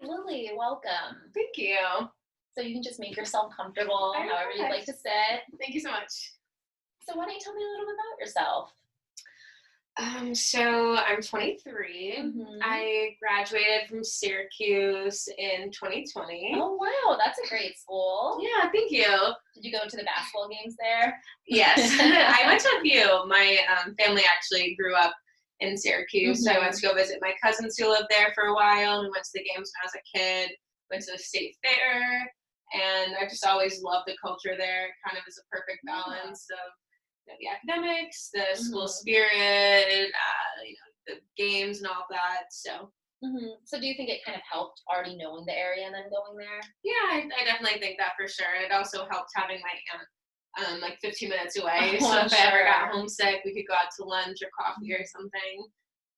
Lily, welcome. Thank you. So you can just make yourself comfortable I however you'd like perfect. to sit. Thank you so much. So why don't you tell me a little bit about yourself? So I'm 23. Hmm. I graduated from Syracuse in 2020. Oh, wow, that's a great school. Yeah, thank you. Did you go to the basketball games there? Yes, I went to a few. My family actually grew up in Syracuse, so I went Hmm. to go visit my cousins who lived there for a while. We went to the games when I was a kid. Went to the state fair, and I just always loved the culture there. It kind of is a perfect Yeah. balance of the academics, the school Hmm. spirit, the games and all of that. So So do you think it kind of helped already knowing the area and then going there? yeah, I definitely think that for sure. And it also helped having my aunt like 15 minutes away. Oh, So I'm if I ever got sure. homesick, we could go out to lunch or coffee or Mhm. something.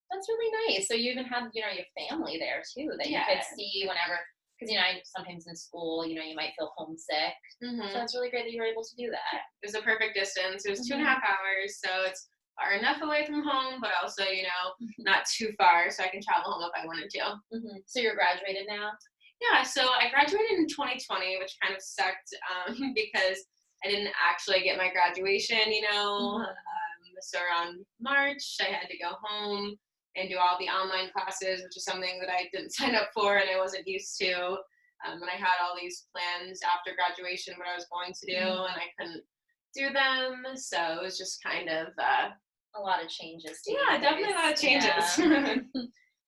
That's really nice. So you even have, your family there too that you could Yeah. see whenever, because I sometimes in school, you might feel homesick. So hmm it's really great that you were able to do that. It was a perfect distance. It was two and a Hmm. half hours, so it's far enough away from home, but also Hmm. not too far, so I can travel home if I wanted to. So you're graduated now? Yeah, so I graduated in 2020, which kind of sucked because I didn't actually get my graduation, Mhm. So around March, I had to go home and do all the online classes, which is something that I didn't sign up for and I wasn't used to. And I had all these plans after graduation, what I was going to do, Mhm. and I couldn't do them. So it was just kind of, A lot of changes taking yeah, definitely a lot place. of changes.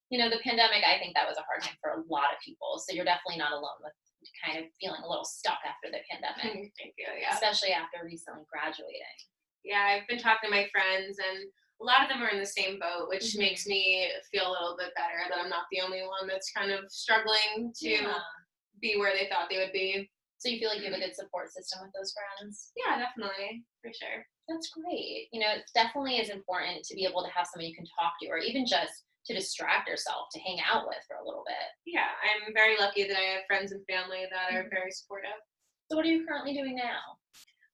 Yeah. The pandemic, I think that was a hard time for a lot of people. So you're definitely not alone with kind of feeling a little stuck after the pandemic, Thank you. Yeah. especially after recently graduating. Yeah, I've been talking to my friends, and a lot of them are in the same boat, which makes Hmm. me feel a little bit better that I'm not the only one that's kind of struggling to Yeah. be where they thought they would be. So you feel like you have a good support system with those friends? Yeah, definitely, for sure. That's great. It definitely is important to be able to have someone you can talk to, or even just to distract yourself, to hang out with for a little bit. Yeah, I'm very lucky that I have friends and family that are Mhm. very supportive. So what are you currently doing now?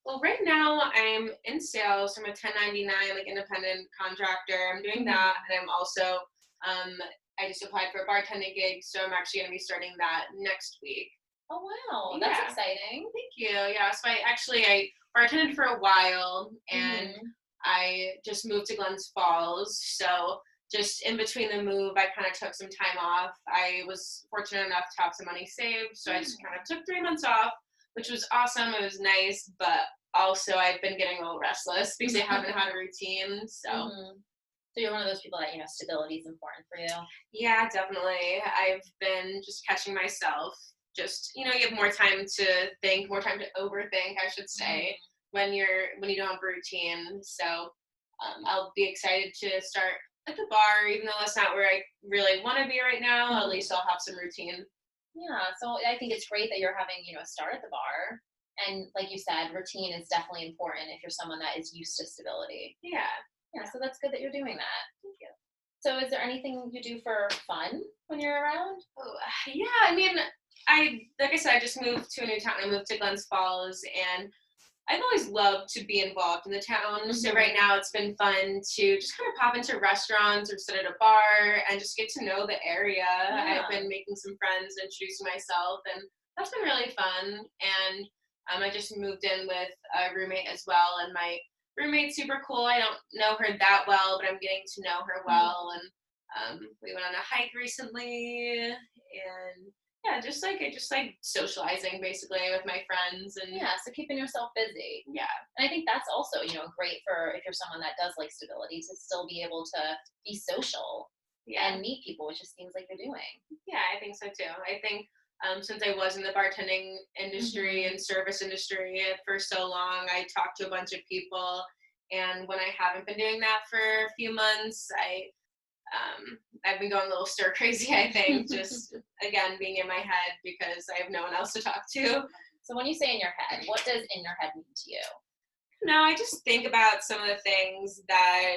Well, right now I'm in sales. I'm a 1099, like independent contractor. I'm doing that, Hmm. and I'm also um, I just applied for a bartending gig, so I'm actually going to be starting that next week. Oh, wow, that's Yeah. exciting. Thank you. Yeah, so I bartended for a while and Hmm. I just moved to Glens Falls. So just in between the move, I kind of took some time off. I was fortunate enough to have some money saved, so I just kind of took 3 months off, which was awesome. It was nice, but also I've been getting a little restless because I haven't had a routine. So Hmm. So you're one of those people that stability is important for you. yeah, definitely. I've been just catching myself. Just you have more time to think, more time to overthink, I should say, Hmm. when you don't have a routine. So I'll be excited to start at the bar, even though that's not where I really want to be right now. At least Hmm. I'll have some routine. Yeah, so I think it's great that you're having a start at the bar, and like you said, routine is definitely important if you're someone that is used to stability. Yeah. Yeah, so that's good that you're doing that. Thank you. So is there anything you do for fun when you're around? Oh, yeah. I mean, I like I said, I just moved to a new town. I moved to Glens Falls, and I've always loved to be involved in the town. So right Hmm. now it's been fun to just kind of pop into restaurants or sit at a bar and just get to know the area. I've Yeah. been making some friends, introducing myself, and that's been really fun. And I just moved in with a roommate as well, and my roommate's super cool. I don't know her that well, but I'm getting to know her well. Hmm. And we went on a hike recently, and yeah, just like socializing basically with my friends and Yeah, so keeping yourself busy. yeah. And I think that's also, great for if you're someone that does like stability to still be able to be social Yeah, and meet people, which it seems like you're doing. yeah, I think so too. I think since I was in the bartending industry Hmm. and service industry for so long, I talked to a bunch of people. And when I haven't been doing that for a few months, I've been going a little stir crazy. I think just again being in my head because I have no one else to talk to. So when you say in your head, what does in your head mean to you? No, I just think about some of the things that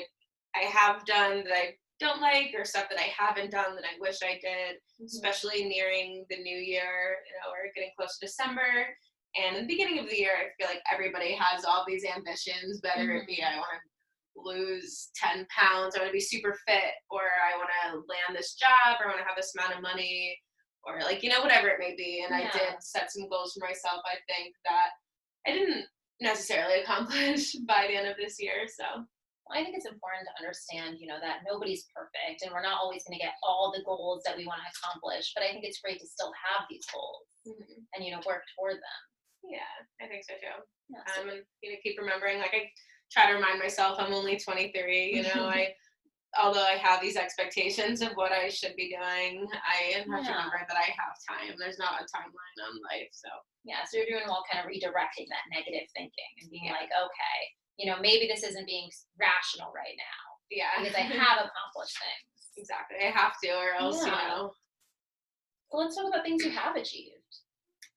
I have done that I don't like or stuff that I haven't done that I wish I did, Hmm. especially nearing the new year. We're getting close to December. And in the beginning of the year, I feel like everybody has all these ambitions, whether it be Hmm. I want to lose 10 pounds, I want to be super fit, or I want to land this job, or I want to have this amount of money, or like, whatever it may be. And I Yeah. did set some goals for myself, I think, that I didn't necessarily accomplish by the end of this year. So Well, I think it's important to understand, that nobody's perfect and we're not always going to get all the goals that we want to accomplish. But I think it's great to still have these goals mhm. and, work toward them. Yeah, I think so too. Yeah. And keep remembering, like I try to remind myself I'm only 23. Although I have these expectations of what I should be doing, I have to Yeah. remember that I have time. There's not a timeline on life. So Yeah. So you're doing well kind of redirecting that negative thinking and being yeah, like, okay, maybe this isn't being rational right now yeah, because I have accomplished things. exactly. I have to, or else, Yeah. So let's talk about things you have achieved.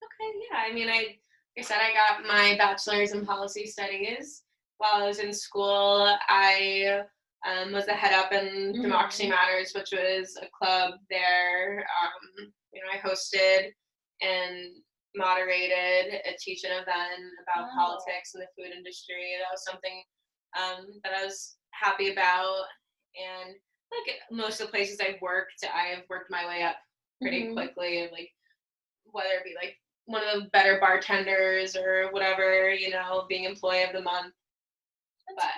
Okay, yeah. I mean, like I said, I got my bachelor's in policy studies. While I was in school, I was the head up in Democracy Mhm. Matters, which was a club there. I hosted and moderated a teaching event about Oh. politics in the food industry. That was something that I was happy about. And like most of the places I've worked my way up pretty Mhm. quickly. And like whether it be like one of the better bartenders or whatever, being employee of the month. That's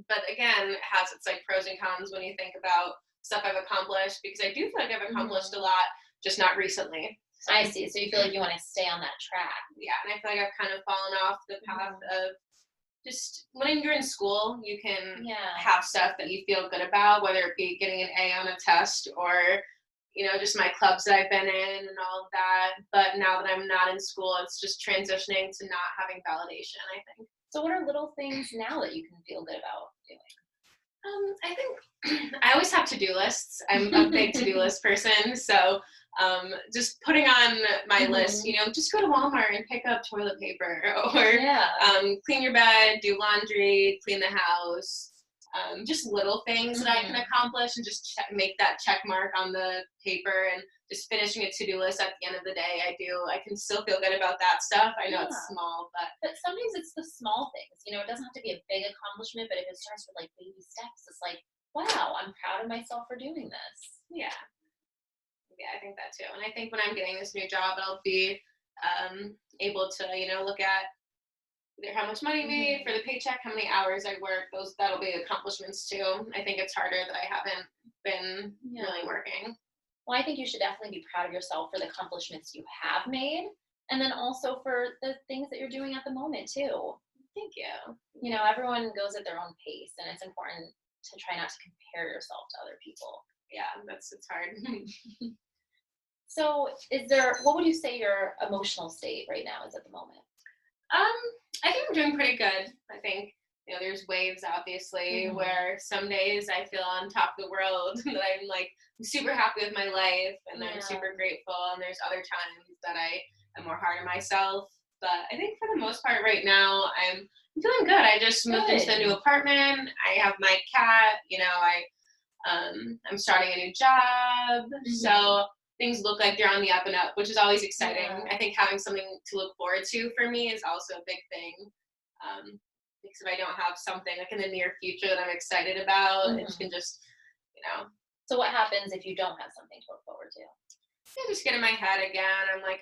But great. again, it has its like pros and cons when you think about stuff I've accomplished, because I do feel like I've accomplished a Mhm. lot, just not recently. So I see. So you feel like you want to stay on that track. yeah, and I feel like I've kind of fallen off the path Mhm. of just when you're in school, you can Yeah. have stuff that you feel good about, whether it be getting an A on a test or just my clubs that I've been in and all of that. But now that I'm not in school, it's just transitioning to not having validation, I think. So what are little things now that you can feel good about I think I always have to-do lists. I'm a big to-do doing? list person. So just putting on my list, Mhm. just go to Walmart and pick up toilet paper or Yeah. clean your bed, do laundry, clean the house. Just little things that I can Mhm. accomplish and just make that check mark on the paper, and just finishing a to-do list at the end of the day. I can still feel good about that stuff. I know it's Yeah. small, but But sometimes it's the small things. It doesn't have to be a big accomplishment, but if it starts with like baby steps, it's like, wow, I'm proud of myself for doing this. yeah. Yeah, I think that too. And I think when I'm getting this new job, I'll be able to, look at either how much money made for Mhm. the paycheck, how many hours I work. That'll be accomplishments too. I think it's harder that I haven't been really Yeah. working. Well, I think you should definitely be proud of yourself for the accomplishments you have made, and then also for the things that you're doing at the moment too. Thank you. Everyone goes at their own pace, and it's important to try not to compare yourself to other people. Yeah, it's hard. So, what would you say your emotional state right now is at the moment? Um, I think I'm doing pretty good. I think there's waves obviously Mhm. where some days I feel on top of the world that I'm super happy with my life and I'm Yeah. super grateful, and there's other times that I am more hard on myself. But I think for the most part right now I'm feeling good. I just moved into the new Good. apartment. I have my cat. I'm starting a new job, Mhm. so things look like they're on the up and up, which is always exciting. Yeah. I think having something to look forward to for me is also a big thing. Because if I don't have something like in the near future that I'm excited about, it can Mhm. just, you know, So, what happens if you don't have something to look forward to? just get in my head again. I'm like,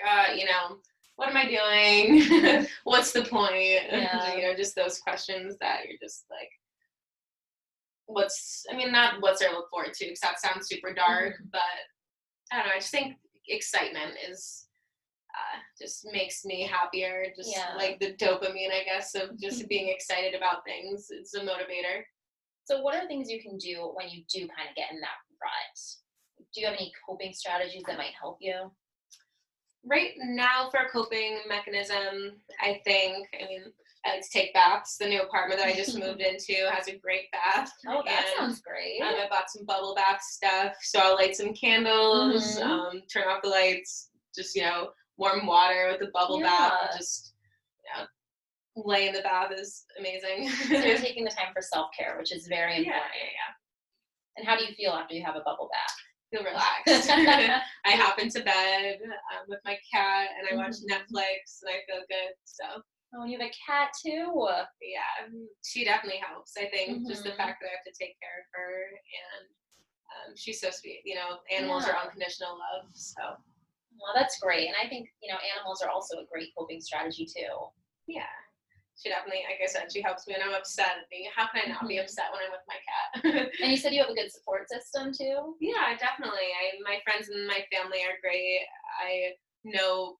what am I doing? What's the point? Yeah. Just those questions that you're just like, I mean, not what's there to look forward to, because that sounds super dark, Mhm. but I don't know. I just think excitement is just makes me happier. Just Yeah. like the dopamine, I guess, of just being excited about things. It's a motivator. So, what are things you can do when you do kind of get in that rut? Do you have any coping strategies that might help you? Right now, for a coping mechanism, I mean, I like to take baths. The new apartment that I just moved into has a great bath, Oh, that and sounds great. I bought some bubble bath stuff. So I'll light some candles, Mhm. turn off the lights, just warm water with the bubble bath, and Yeah. just you know, lay in the bath is amazing. So you're taking the time for self-care, which is very Yeah, important. And how do you feel after you have a bubble feel relaxed. bath? I hop into bed with my cat and I watch Mhm. Netflix and I feel good. So Oh, and you have a cat too? yeah, she definitely helps. I think just the Mhm. fact that I have to take care of her, and she's so sweet. Animals are Yeah. unconditional love. So Well, that's great. And I think, animals are also a great coping strategy too. Yeah. She definitely, like I said, she helps me when I'm upset. How can I not be Mhm. upset when I'm with my cat? And you said you have a good support system too? Yeah, definitely. My friends and my family are great. I know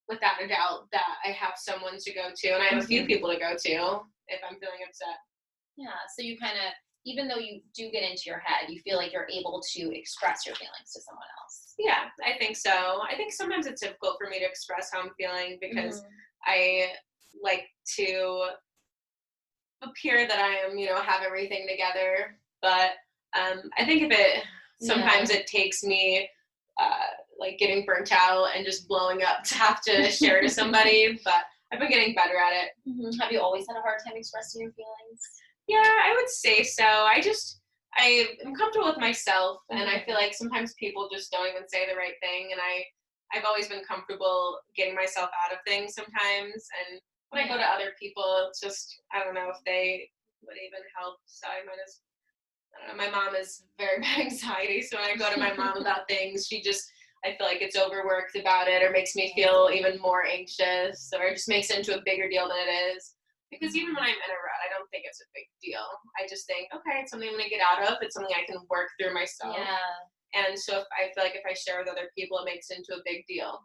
without a doubt that I have someone to go to, and I have a few Mhm. people to go to if I'm feeling upset. Yeah. So you kind of, even though you do get into your head, you feel like you're able to express your feelings to someone else. Yeah, I think so. I think sometimes it's difficult for me to express how I'm feeling because Mhm. I like to appear that I am, have everything together. But I think if it Yeah. sometimes it takes me like getting burnt out and just blowing up to have to share to somebody. But I've been getting better at it. Have you always had a hard time expressing your feelings? Yeah, I would say so. I am comfortable with myself, and I feel Mhm. like sometimes people just don't even say the right thing. And I've always been comfortable getting myself out of things sometimes. And when I go to Yeah. other people, it's just I don't know if they would even help. So I might as I don't know. My mom is very bad anxiety, so when I go to my mom about things, I feel like it's overworked about it, or makes me feel even more anxious, or it just makes it into a bigger deal than it is. Because even when Mhm. I'm in a rut, I don't think it's a big deal. I just think, okay, it's something I'm gonna get out of. It's something I can work through myself. Yeah. And so if I feel like if I share with other people, it makes it into a big deal.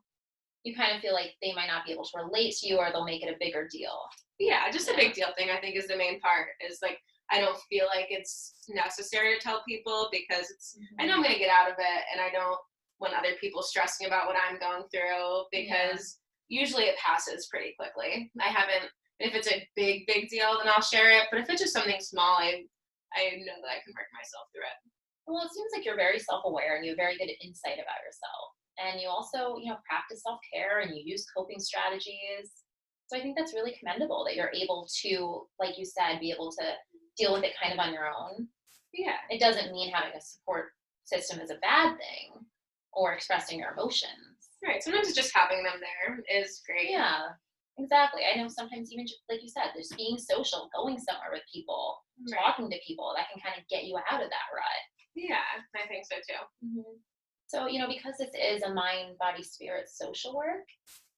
You kind of feel like they might not be able to relate to you, or they'll make it a bigger deal. Yeah, just a Yeah. big deal thing I think is the main part. Is like I don't feel like it's necessary to tell people because I know Mhm. I'm gonna get out of it, and I don't want other people stressing about what I'm going through Yeah. because usually it passes pretty quickly. I haven't. If it's a big deal, then I'll share it. But if it's just something small, I know that I can work myself through it. Well, it seems like you're very self-aware and you have very good insight about yourself. And you also, practice self-care and you use coping strategies. So I think that's really commendable that you're able to, like you said, be able to deal with it kind of on your own. Yeah, It doesn't mean having a support system is a bad thing or expressing your emotions. right. Sometimes it's just having them there is great. Yeah, exactly. I know sometimes even like you said, there's being social, going somewhere with people, Right. talking to people that can kind of get you out of that rut. Yeah, I think so too. So, because this is a mind, body, spirit social work,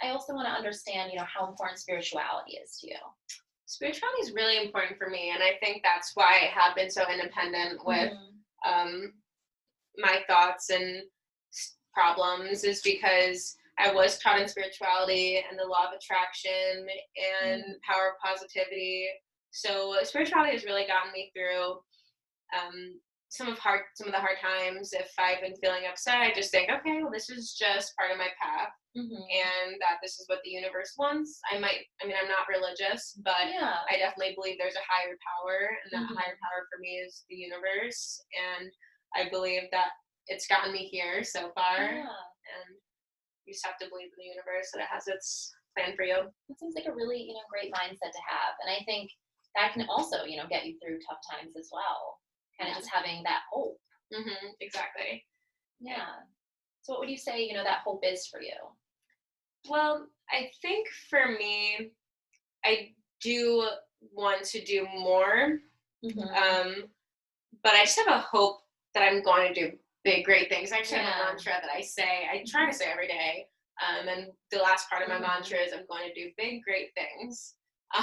I also want to understand, how important spirituality is to you. Spirituality is really important for me, and I think that's why I have been so independent with Hmm. um, my thoughts and problems is because I was taught in spirituality and the law of attraction and Mm. power of positivity. So spirituality has really gotten me through um, some of the hard times. If I've been feeling upset, I just think, okay, well, this is just part of my path, Hmm. and that this is what the universe wants. I mean, I'm not religious, but Yeah. I definitely believe there's a higher power, and that higher Hmm. power for me is the universe. And I believe that it's gotten me here so far, Yeah. and you just have to believe in the universe that it has its plan for you. That seems like a really, great mindset to have. And I think that can also, get you through tough times as well. Kind of Yeah. just having that hope. Exactly. Yeah. Yeah. So what would you say, that hope is for you? Well, I think for me, I do want to do more, Hmm. um, but I just have a hope that I'm going to do big, great things. I actually have a Yeah. mantra that I try to say every day. And the last part of my Hmm. mantra is I'm going to do big, great things,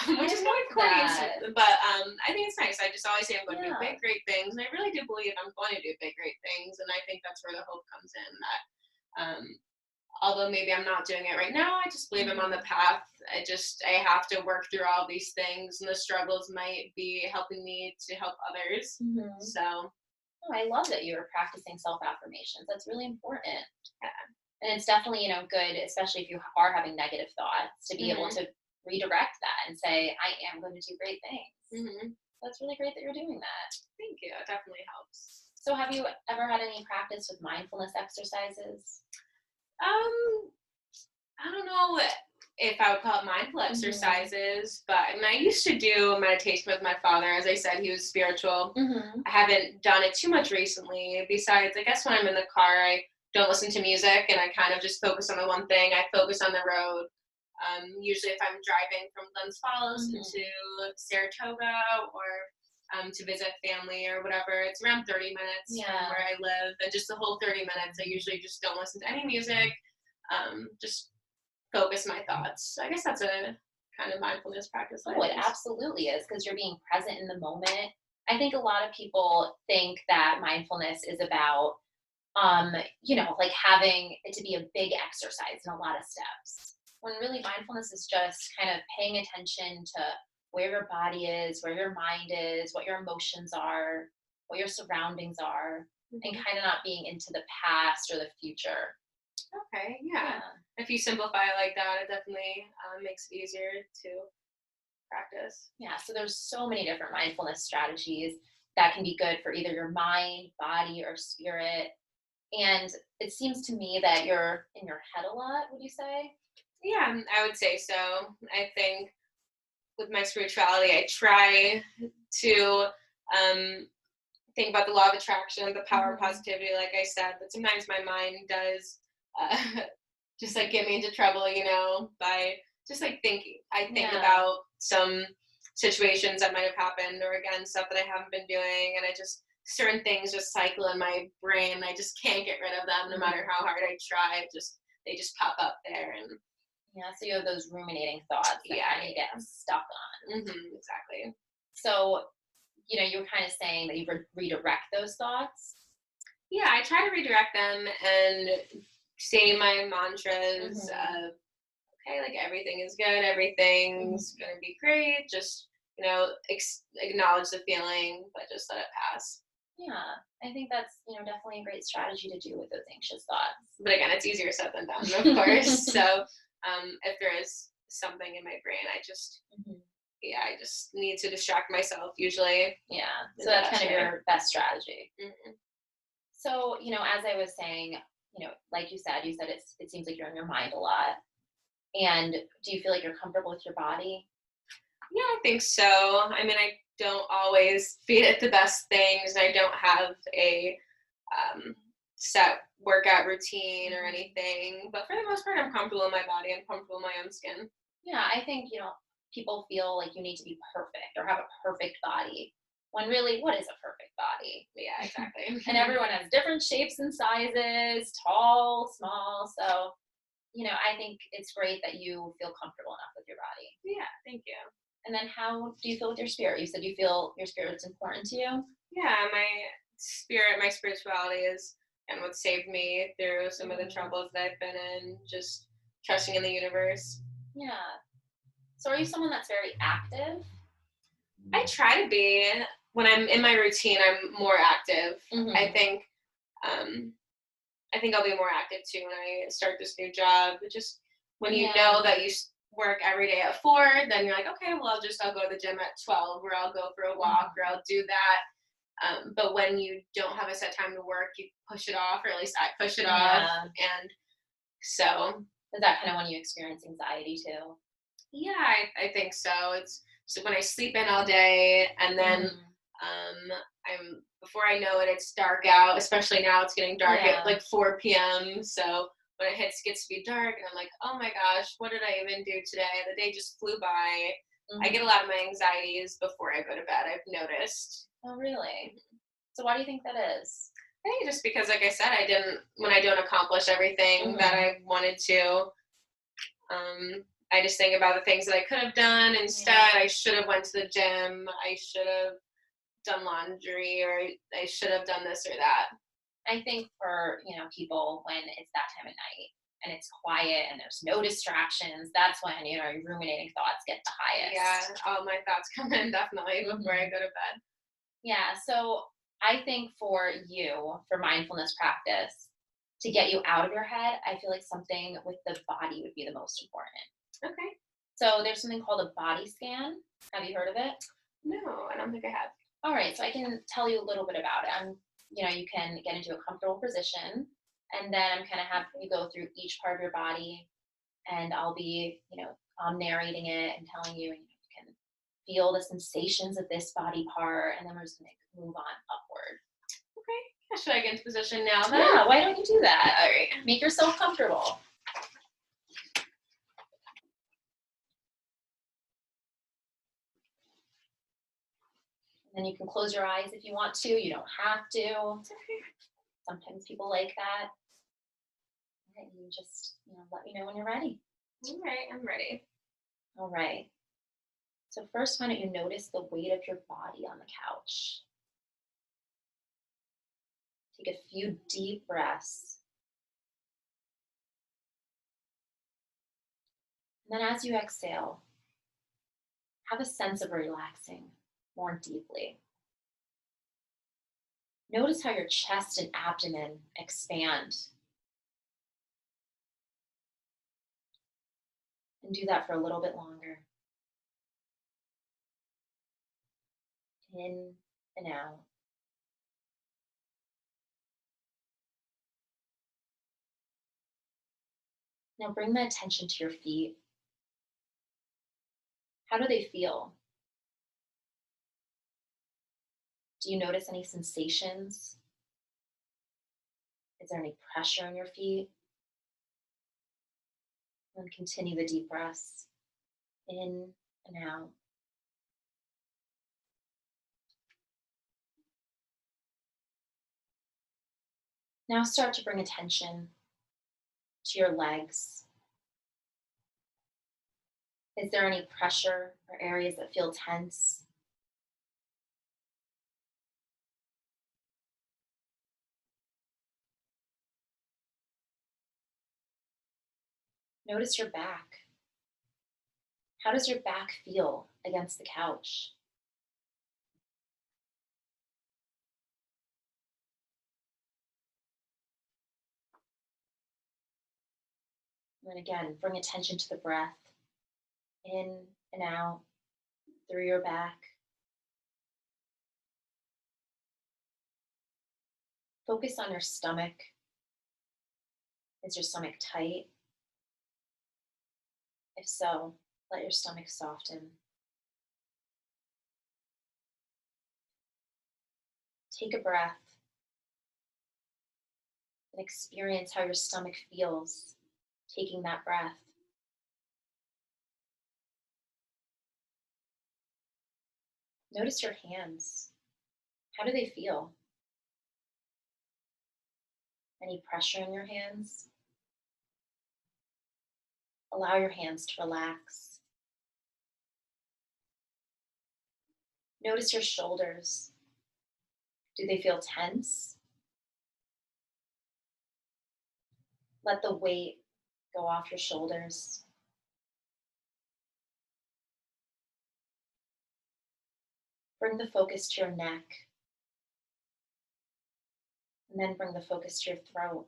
which I is kind love of corny, that. but I think it's nice. I just always say I'm going to do Yeah. big, great things. And I really do believe I'm going to do big, great things. And I think that's where the hope comes in that although maybe I'm not doing it right now, I just believe I'm on the Hmm. path. I have to work through all these things, and the struggles might be helping me to help others. Hmm. So Oh, I love that you're practicing self affirmations. That's really important. yeah. And it's definitely, good, especially if you are having negative thoughts, to be able Mhm. to redirect that and say, I am going to do great things. Mhm. That's really great that you're doing that. Thank you. It definitely helps. So, have you ever had any practice with mindfulness exercises? Um, I don't know if I would call it mindful Hmm. exercises, but I mean, I used to do meditation with my father. As I said, he was spiritual. Hmm. I haven't done it too much recently. Besides, I guess when I'm in the car, I don't listen to music and I kind of just focus on the one thing. I focus on the road. Usually, if I'm driving from Glens Falls into Hmm. Saratoga or to visit family or whatever, it's around 30 minutes from Yeah. where I live. And just the whole 30 minutes, I usually just don't listen to any music. just focus my thoughts. I guess that's a kind of mindfulness practice that Oh, I it use. absolutely is because you're being present in the moment. I think a lot of people think that mindfulness is about, like having it to be a big exercise and a lot of steps. When really mindfulness is just kind of paying attention to where your body is, where your mind is, what your emotions are, what your surroundings are, and Mhm. kind of not being into the past or the future. Okay, yeah. Yeah. If you simplify it like that, it definitely makes it easier to practice. Yeah. So there's so many different mindfulness strategies that can be good for either your mind, body, or spirit. And it seems to me that you're in your head a lot, would you say? Yeah, I would say so. I think with my spirituality, I try to um, think about the law of attraction, the power of Mhm. positivity, like I said, but sometimes my mind does uh, just like get me into trouble, by just like thinking. I think Yeah. about some situations that might have happened or again, stuff that I haven't been doing. And I just, certain things just cycle in my brain. I just can't get rid of them no matter Mhm. how hard I try. They just pop up there. And Yeah, so you have those ruminating thoughts that yeah, kind of get yeah. stuck on. Exactly. So, you were kind of saying that you redirect those thoughts. Yeah, I try to redirect them and say my mantras Hmm. of, okay, like everything is good, everything's Hmm. gonna be great. Just, acknowledge the feeling, but just let it pass. Yeah, I think that's, definitely a great strategy to do with those anxious thoughts. But again, it's easier said than done, of course. So if there is something in my brain, Mhm. yeah, I just need to distract myself usually Yeah, in so the that's best kind of way. your best strategy. Mhm. So, as I was saying, like you said it seems like you're in your mind a lot. And do you feel like you're comfortable with your body? Yeah, I think so. I mean, I don't always feed it the best things. I don't have a um, set workout routine or Mhm. anything. But for the most part, I'm comfortable in my body. I'm comfortable in my own skin. Yeah, I think, people feel like you need to be perfect or have a perfect body when really, what is a perfect body? But yeah, And exactly. everyone has different shapes and sizes, tall, small. So, I think it's great that you feel comfortable enough with your body. Yeah, thank you. And then how do you feel with your spirit? You said you feel your spirit's important to you? Yeah, my spirit, my spirituality is and what saved me through some of the Mhm. troubles that I've been in, just trusting in the universe. Yeah. So are you someone that's very active? I try to be. When I'm in my routine, I'm more active. I Hmm. think um, I think I'll be more active too when I start this new job. But just when you Yeah. know that you work every day at 4, then you're like, okay, well, I'll go to the gym at 12, or I'll go for a walk, or Hmm. I'll do that. But when you don't have a set time to work, you push it off, or at least I push it off. Yeah. And so, Is that kind of when you experience anxiety too? yeah, I think so. It's so when I sleep in all day, and then Hmm. I'm before I know it, it's dark out. Especially now, it's getting dark at Yeah. like 4 p.m. So when gets to be dark, and I'm like, oh my gosh, what did I even do today? The day just flew by. I get a Hmm. lot of my anxieties before I go to bed. I've noticed. Oh, really? So why do you think that is? I think just because, like I said, when I don't accomplish everything that Hmm. I wanted to, I just think about the things that I could have done instead. Yeah. I should have went to the gym. I should have done laundry, or I should have done this or that. I think for, people when it's that time of night and it's quiet and there's no distractions, that's when, your ruminating thoughts get the Yeah, highest. all my thoughts come in definitely before I Hmm. go to bed. Yeah. So I think for you, for mindfulness practice, to get you out of your head, I feel like something with the body would be the most important. Okay. So there's something called a body scan. Have you heard of it? No, I don't think I have. All right, so I can tell you a little bit about it. You can get into a comfortable position, and then I'm kind of have you go through each part of your body, and I'll be, narrating it and telling you, and you can feel the sensations of this body part, and then we're just gonna move on upward. Okay. Yeah, should I get into position now then? Yeah, why don't you do that? All right. Make yourself comfortable. And then you can close your eyes if you want to. You don't have to. Okay. Sometimes people like that. right, you just, let me know when you're ready. All right, I'm ready. All right. So first, why don't you notice the weight of your body on the couch? Take a few deep breaths. And then as you exhale, have a sense of relaxing more deeply. Notice how your chest and abdomen expand, and do that for a little bit longer. In and out. Now bring the attention to your feet. How do they feel? Do you notice any sensations? Is there any pressure on your feet? And continue the deep breaths in and out. Now start to bring attention to your legs. Is there any pressure or areas that feel tense? Notice your back. How does your back feel against the couch? And then again, bring attention to the breath in and out through your back. Focus on your stomach. Is your stomach tight? If so, let your stomach soften. Take a breath and experience how your stomach feels taking that breath. Notice your hands. How do they feel? Any pressure in your hands? Allow your hands to relax. Notice your shoulders. Do they feel tense? Let the weight go off your shoulders. Bring the focus to your neck, and then bring the focus to your throat.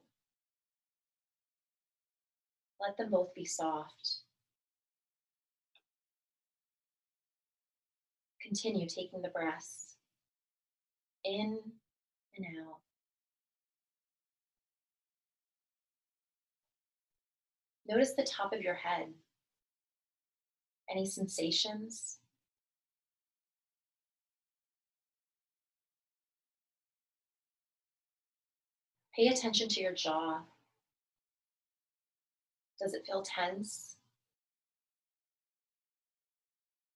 Let them both be soft. Continue taking the breaths in and out. Notice the top of your head. Any sensations? Pay attention to your jaw. Does it feel tense?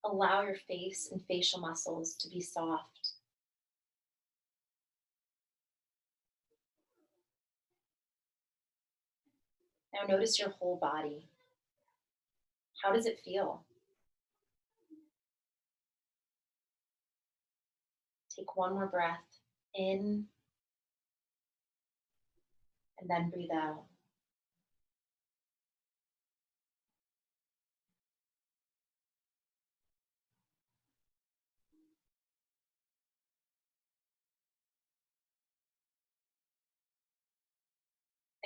Allow your face and facial muscles to be soft. Now notice your whole body. How does it feel? Take one more breath in and then breathe out.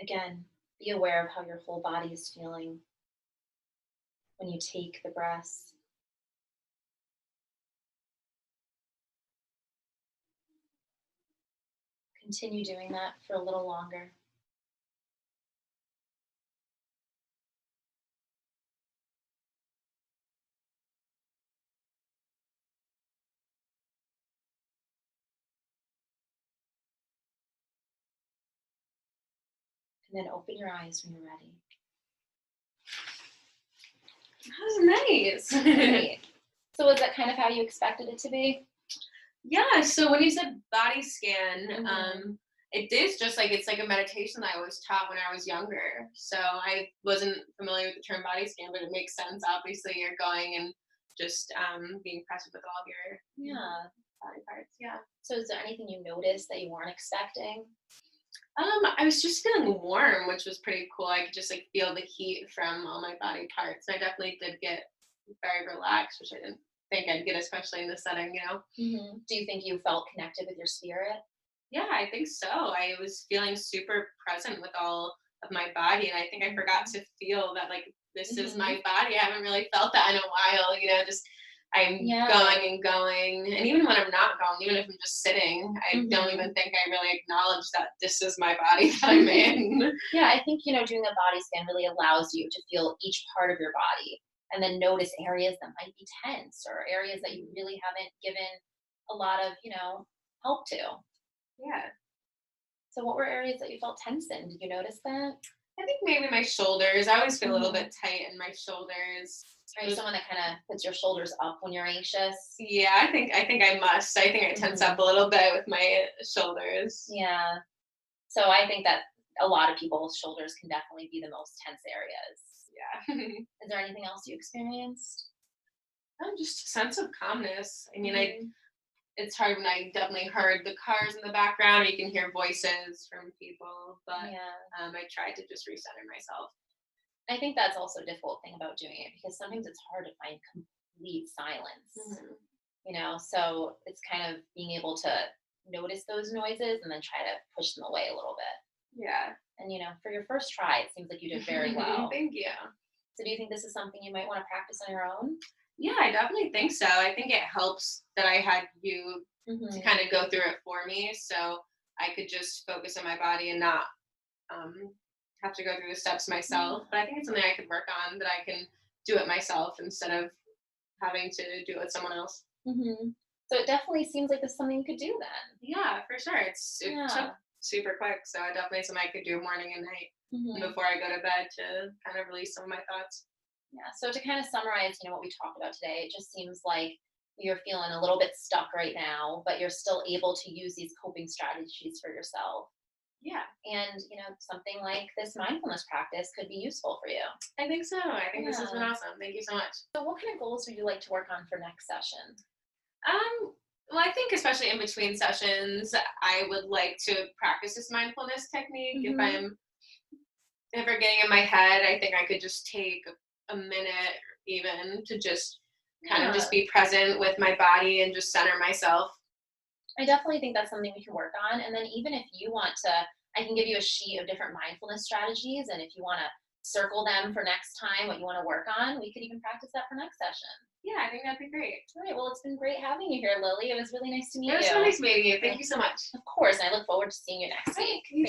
Again, be aware of how your whole body is feeling when you take the breaths. Continue doing that for a little longer. And then open your eyes when you're ready. That was nice. Great. So was that kind of how you expected it to be? Yeah, so when you said body scan, Mhm. It is just like it's like a meditation that I was taught when I was younger. So I wasn't familiar with the term body scan, but it makes sense. Obviously, you're going and just being present with all of your Yeah. body parts. Yeah. So is there anything you noticed that you weren't expecting? I was just feeling warm, which was pretty cool. I could just like feel the heat from all my body parts. And I definitely did get very relaxed, which I didn't think I'd get, especially in this setting, you know? Do you think you felt connected with your spirit? Yeah, I think so. I was feeling super present with all of my body. And I think I forgot Mhm. to feel that, like, this is Mhm. my body. I haven't really felt that in a while, just I'm Yeah. going and going. And even when I'm not going, even if I'm just sitting, I don't Mhm. even think I really acknowledge that this is my body that I'm in. Yeah, I think, doing a body scan really allows you to feel each part of your body and then notice areas that might be tense or areas that you really haven't given a lot of, help to. Yeah. So what were areas that you felt tense in? Did you notice that? I think maybe my shoulders. I always feel a little Mhm. bit tight in my shoulders. Are you Those- someone that kind of puts your shoulders up when you're anxious? Yeah, I think I must. I think I tense up Mhm. a little bit with my shoulders. Yeah. So I think that a lot of people's shoulders can definitely be the most tense areas. Yeah. Is there anything else you experienced? Just a sense of calmness. I mean, Mhm. it's hard when I definitely heard the cars in the background. You can hear voices from people, but Yeah. I tried to just recenter myself. I think that's also a difficult thing about doing it because sometimes it's hard to find complete silence, Mhm. So it's kind of being able to notice those noises and then try to push them away a little bit. Yeah. And, for your first try, it seems like you did very well. Thank you. So do you think this is something you might want to practice on your own? Yeah, I definitely think so. I think it helps that I had you to Hmm. kind of go through it for me, so I could just focus on my body and not um, have to go through the steps myself. Yeah. But I think it's something I could work on, that I can do it myself instead of having to do it with someone else. Hmm. So it definitely seems like this is something you could do then. Yeah, for sure. It took Yeah. super quick, so I definitely something I could do morning and night and Hmm. before I go to bed to kind of release some of my thoughts. Yeah. So to kind of summarize, what we talked about today, it just seems like you're feeling a little bit stuck right now, but you're still able to use these coping strategies for yourself. Yeah, And, something like this mindfulness practice could be useful for you. I think so. I think this has been Yeah. awesome. Thank you so much. So what kind of goals would you like to work on for next session? Well, I think especially in between sessions, I would like to practice this mindfulness technique. If Hmm. I'm ever getting in my head, I think I could just take a minute even to just kind of just Yeah. be present with my body and just center myself. I definitely think that's something we can work on. And then even if you want to, I can give you a sheet of different mindfulness strategies. And if you want to circle them for next time, what you want to work on, we could even practice that for next session. Yeah, I think that'd be great. All right. Well, it's been great having you here, Lily. It was really nice to It meet was you. so nice meeting you. Thank you so much. Of course. And I look forward to seeing you next All right, week. you too.